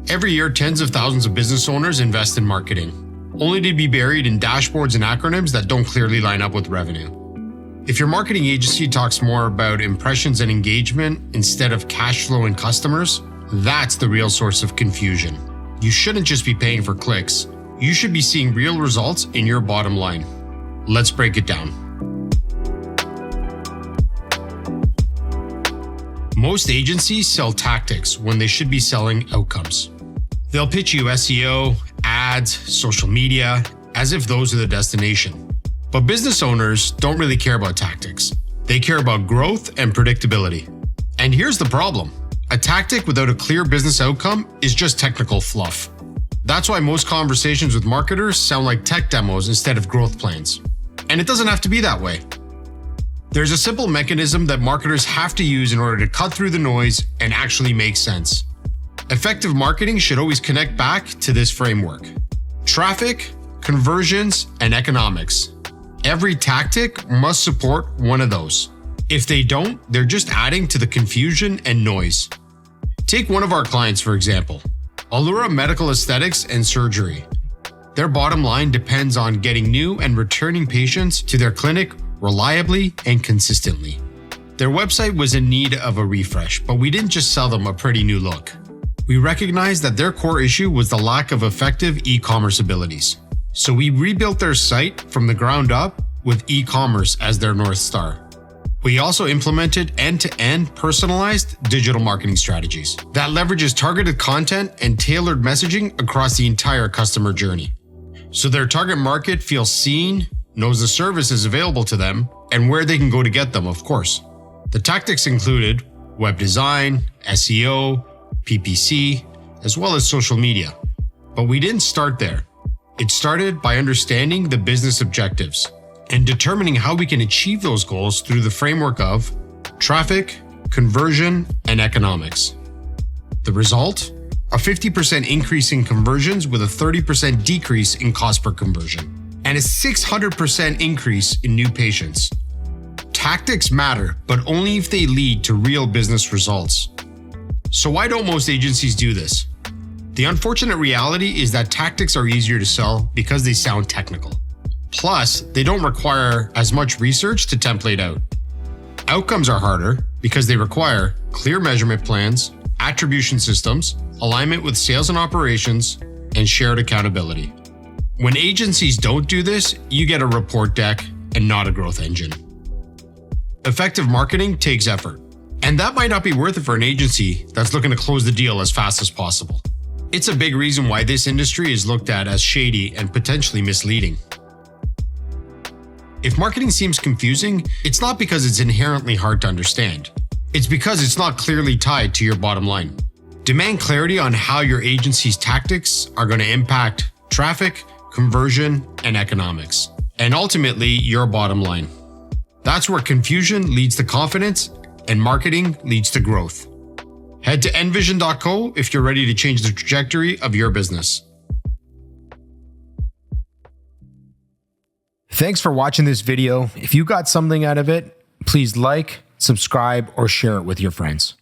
Every year, tens of thousands of business owners invest in marketing, only to be buried in dashboards and acronyms that don't clearly line up with revenue. If your marketing agency talks more about impressions and engagement instead of cash flow and customers, that's the real source of confusion. You shouldn't just be paying for clicks. You should be seeing real results in your bottom line. Let's break it down. Most agencies sell tactics when they should be selling outcomes. They'll pitch you SEO, ads, social media, as if those are the destination. But business owners don't really care about tactics. They care about growth and predictability. And here's the problem. A tactic without a clear business outcome is just technical fluff. That's why most conversations with marketers sound like tech demos instead of growth plans. And it doesn't have to be that way. There's a simple mechanism that marketers have to use in order to cut through the noise and actually make sense. Effective marketing should always connect back to this framework: traffic, conversions, and economics. Every tactic must support one of those. If they don't, they're just adding to the confusion and noise. Take one of our clients, for example, Allura Medical Aesthetics and Surgery. Their bottom line depends on getting new and returning patients to their clinic reliably and consistently. Their website was in need of a refresh, but we didn't just sell them a pretty new look. We recognized that their core issue was the lack of effective e-commerce abilities. So we rebuilt their site from the ground up with e-commerce as their North Star. We also implemented end-to-end personalized digital marketing strategies that leverages targeted content and tailored messaging across the entire customer journey. So their target market feels seen, knows the service is available to them, and where they can go to get them, of course. The tactics included web design, SEO, PPC, as well as social media. But we didn't start there. It started by understanding the business objectives and determining how we can achieve those goals through the framework of traffic, conversion, and economics. The result? A 50% increase in conversions with a 30% decrease in cost per conversion, and a 600% increase in new patients. Tactics matter, but only if they lead to real business results. So why don't most agencies do this? The unfortunate reality is that tactics are easier to sell because they sound technical. Plus, they don't require as much research to template out. Outcomes are harder because they require clear measurement plans, attribution systems, alignment with sales and operations, and shared accountability. When agencies don't do this, you get a report deck and not a growth engine. Effective marketing takes effort, and that might not be worth it for an agency that's looking to close the deal as fast as possible. It's a big reason why this industry is looked at as shady and potentially misleading. If marketing seems confusing, it's not because it's inherently hard to understand. It's because it's not clearly tied to your bottom line. Demand clarity on how your agency's tactics are going to impact traffic, conversion, and economics, and ultimately your bottom line. That's where confusion leads to confidence and marketing leads to growth. Head to NVISION.co if you're ready to change the trajectory of your business. Thanks for watching this video. If you got something out of it, please like, subscribe, or share it with your friends.